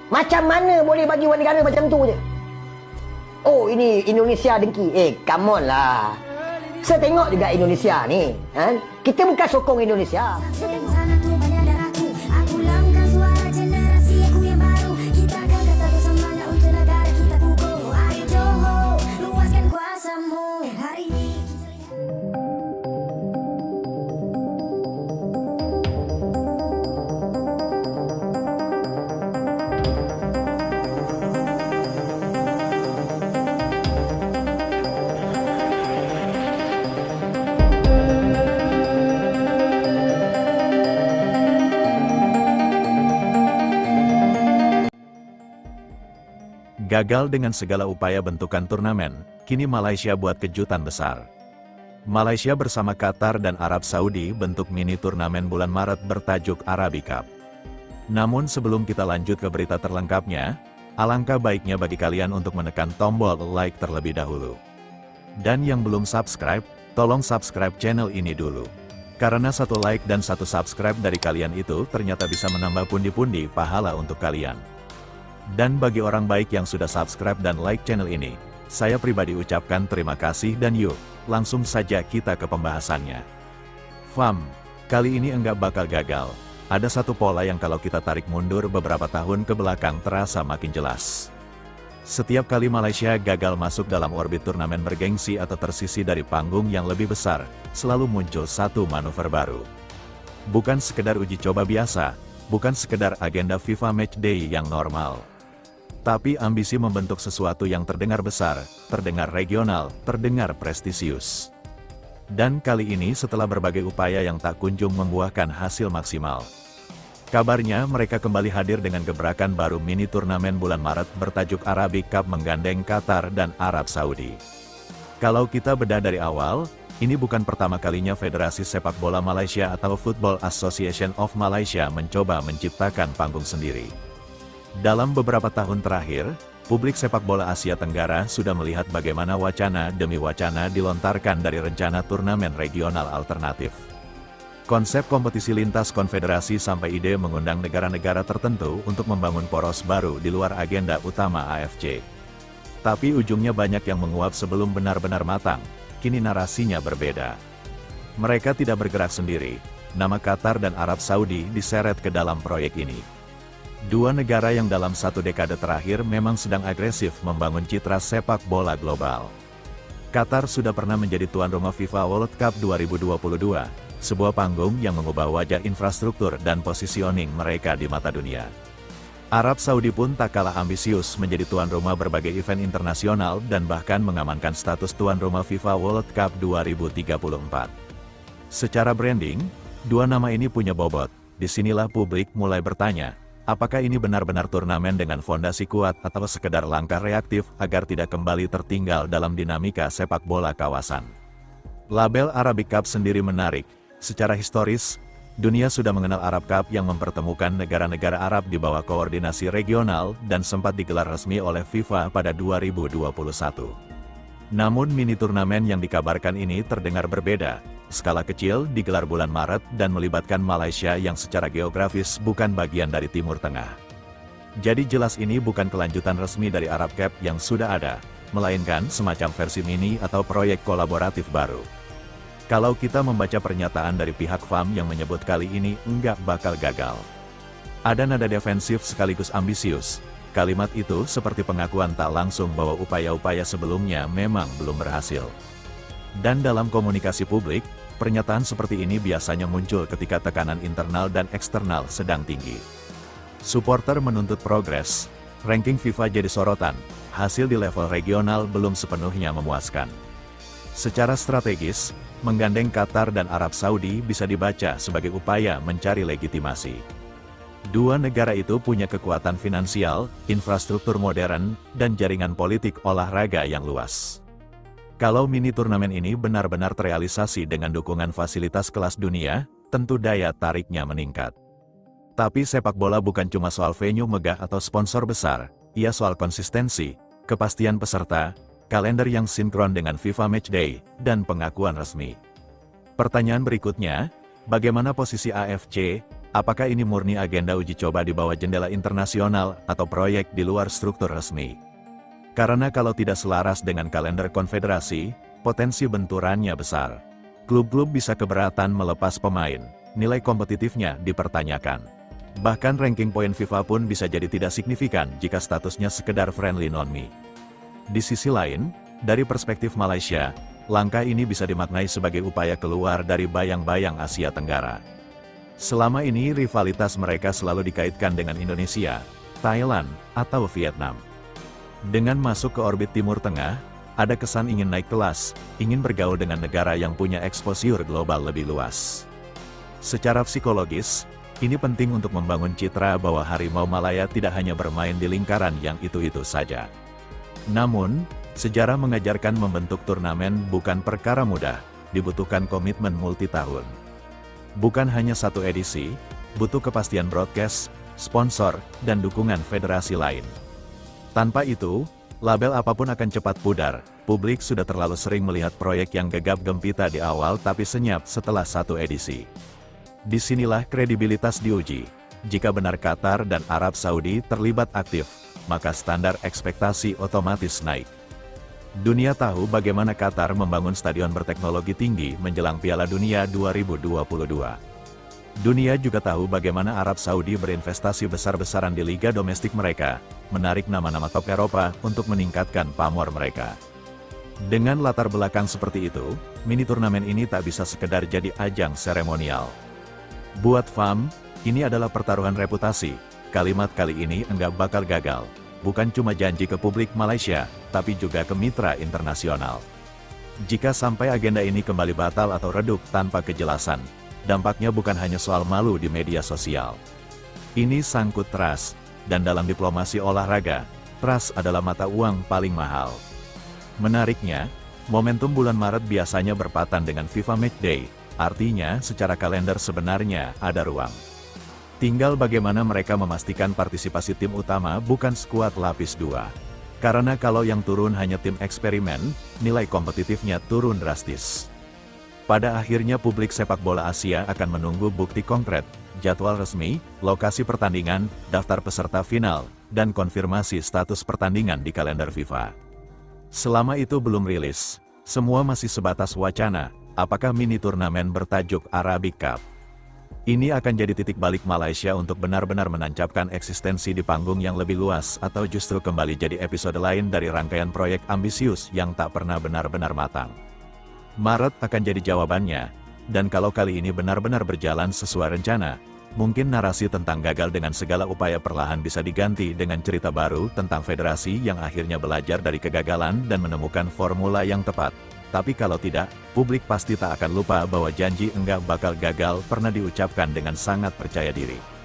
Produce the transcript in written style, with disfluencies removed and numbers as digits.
Macam mana boleh bagi warga negara macam tu je? Oh, ini Indonesia dengki. Come on lah. Saya tengok juga Indonesia ni. Kita bukan sokong Indonesia. Gagal dengan segala upaya bentukan turnamen, kini Malaysia buat kejutan besar. Malaysia bersama Qatar dan Arab Saudi bentuk mini turnamen bulan Maret bertajuk Arabic Cup. Namun sebelum kita lanjut ke berita terlengkapnya, alangkah baiknya bagi kalian untuk menekan tombol like terlebih dahulu. Dan yang belum subscribe, tolong subscribe channel ini dulu. Karena satu like dan satu subscribe dari kalian itu ternyata bisa menambah pundi-pundi pahala untuk kalian. Dan bagi orang baik yang sudah subscribe dan like channel ini, saya pribadi ucapkan terima kasih dan yuk, langsung saja kita ke pembahasannya. FAM, kali ini enggak bakal gagal. Ada satu pola yang kalau kita tarik mundur beberapa tahun ke belakang terasa makin jelas. Setiap kali Malaysia gagal masuk dalam orbit turnamen bergengsi atau tersisi dari panggung yang lebih besar, selalu muncul satu manuver baru. Bukan sekedar uji coba biasa, bukan sekedar agenda FIFA Matchday yang normal. Tapi ambisi membentuk sesuatu yang terdengar besar, terdengar regional, terdengar prestisius. Dan kali ini setelah berbagai upaya yang tak kunjung membuahkan hasil maksimal. Kabarnya mereka kembali hadir dengan gebrakan baru mini turnamen bulan Maret bertajuk Arabic Cup menggandeng Qatar dan Arab Saudi. Kalau kita bedah dari awal, ini bukan pertama kalinya Federasi Sepak Bola Malaysia atau Football Association of Malaysia mencoba menciptakan panggung sendiri. Dalam beberapa tahun terakhir, publik sepak bola Asia Tenggara sudah melihat bagaimana wacana demi wacana dilontarkan dari rencana turnamen regional alternatif. Konsep kompetisi lintas konfederasi sampai ide mengundang negara-negara tertentu untuk membangun poros baru di luar agenda utama AFC. Tapi ujungnya banyak yang menguap sebelum benar-benar matang, kini narasinya berbeda. Mereka tidak bergerak sendiri, nama Qatar dan Arab Saudi diseret ke dalam proyek ini. Dua negara yang dalam satu dekade terakhir memang sedang agresif membangun citra sepak bola global. Qatar sudah pernah menjadi tuan rumah FIFA World Cup 2022, sebuah panggung yang mengubah wajah infrastruktur dan positioning mereka di mata dunia. Arab Saudi pun tak kalah ambisius menjadi tuan rumah berbagai event internasional dan bahkan mengamankan status tuan rumah FIFA World Cup 2034. Secara branding, dua nama ini punya bobot. Disinilah publik mulai bertanya, apakah ini benar-benar turnamen dengan fondasi kuat atau sekedar langkah reaktif agar tidak kembali tertinggal dalam dinamika sepak bola kawasan? Label Arabic Cup sendiri menarik. Secara historis, dunia sudah mengenal Arab Cup yang mempertemukan negara-negara Arab di bawah koordinasi regional dan sempat digelar resmi oleh FIFA pada 2021. Namun mini turnamen yang dikabarkan ini terdengar berbeda. Skala kecil digelar bulan Maret dan melibatkan Malaysia yang secara geografis bukan bagian dari Timur Tengah. Jadi jelas ini bukan kelanjutan resmi dari Arab Cup yang sudah ada, melainkan semacam versi mini atau proyek kolaboratif baru. Kalau kita membaca pernyataan dari pihak FAM yang menyebut kali ini enggak bakal gagal. Ada nada defensif sekaligus ambisius. Kalimat itu seperti pengakuan tak langsung bahwa upaya-upaya sebelumnya memang belum berhasil. Dan dalam komunikasi publik, pernyataan seperti ini biasanya muncul ketika tekanan internal dan eksternal sedang tinggi. Supporter menuntut progres, ranking FIFA jadi sorotan, hasil di level regional belum sepenuhnya memuaskan. Secara strategis, menggandeng Qatar dan Arab Saudi bisa dibaca sebagai upaya mencari legitimasi. Dua negara itu punya kekuatan finansial, infrastruktur modern, dan jaringan politik olahraga yang luas. Kalau mini turnamen ini benar-benar terrealisasi dengan dukungan fasilitas kelas dunia, tentu daya tariknya meningkat. Tapi sepak bola bukan cuma soal venue megah atau sponsor besar, ia soal konsistensi, kepastian peserta, kalender yang sinkron dengan FIFA Matchday, dan pengakuan resmi. Pertanyaan berikutnya, bagaimana posisi AFC, Apakah ini murni agenda uji coba di bawah jendela internasional atau proyek di luar struktur resmi? Karena kalau tidak selaras dengan kalender konfederasi, potensi benturannya besar. Klub-klub bisa keberatan melepas pemain, nilai kompetitifnya dipertanyakan. Bahkan ranking poin FIFA pun bisa jadi tidak signifikan jika statusnya sekedar friendly non-me. Di sisi lain, dari perspektif Malaysia, langkah ini bisa dimaknai sebagai upaya keluar dari bayang-bayang Asia Tenggara. Selama ini rivalitas mereka selalu dikaitkan dengan Indonesia, Thailand, atau Vietnam. Dengan masuk ke orbit Timur Tengah, ada kesan ingin naik kelas, ingin bergaul dengan negara yang punya exposure global lebih luas. Secara psikologis, ini penting untuk membangun citra bahwa Harimau Malaya tidak hanya bermain di lingkaran yang itu-itu saja. Namun, sejarah mengajarkan membentuk turnamen bukan perkara mudah, dibutuhkan komitmen multitahun. Bukan hanya satu edisi, butuh kepastian broadcast, sponsor, dan dukungan federasi lain. Tanpa itu, label apapun akan cepat pudar. Publik sudah terlalu sering melihat proyek yang gegap gempita di awal tapi senyap setelah satu edisi. Disinilah kredibilitas diuji. Jika benar Qatar dan Arab Saudi terlibat aktif, maka standar ekspektasi otomatis naik. Dunia tahu bagaimana Qatar membangun stadion berteknologi tinggi menjelang Piala Dunia 2022. Dunia juga tahu bagaimana Arab Saudi berinvestasi besar-besaran di liga domestik mereka, menarik nama-nama top Eropa untuk meningkatkan pamor mereka. Dengan latar belakang seperti itu, mini turnamen ini tak bisa sekedar jadi ajang seremonial. Buat FAM, ini adalah pertaruhan reputasi. Kalimat kali ini enggak bakal gagal. Bukan cuma janji ke publik Malaysia, tapi juga ke mitra internasional. Jika sampai agenda ini kembali batal atau redup tanpa kejelasan, dampaknya bukan hanya soal malu di media sosial. Ini sangkut trust, dan dalam diplomasi olahraga, trust adalah mata uang paling mahal. Menariknya, momentum bulan Maret biasanya berpatan dengan FIFA Matchday, artinya secara kalender sebenarnya ada ruang. Tinggal bagaimana mereka memastikan partisipasi tim utama bukan skuad lapis 2. Karena kalau yang turun hanya tim eksperimen, nilai kompetitifnya turun drastis. Pada akhirnya publik sepak bola Asia akan menunggu bukti konkret, jadwal resmi, lokasi pertandingan, daftar peserta final, dan konfirmasi status pertandingan di kalender FIFA. Selama itu belum rilis, semua masih sebatas wacana, apakah mini turnamen bertajuk Arabic Cup. Ini akan jadi titik balik Malaysia untuk benar-benar menancapkan eksistensi di panggung yang lebih luas atau justru kembali jadi episode lain dari rangkaian proyek ambisius yang tak pernah benar-benar matang. Maret akan jadi jawabannya, dan kalau kali ini benar-benar berjalan sesuai rencana, mungkin narasi tentang gagal dengan segala upaya perlahan bisa diganti dengan cerita baru tentang federasi yang akhirnya belajar dari kegagalan dan menemukan formula yang tepat. Tapi kalau tidak, publik pasti tak akan lupa bahwa janji enggak bakal gagal pernah diucapkan dengan sangat percaya diri.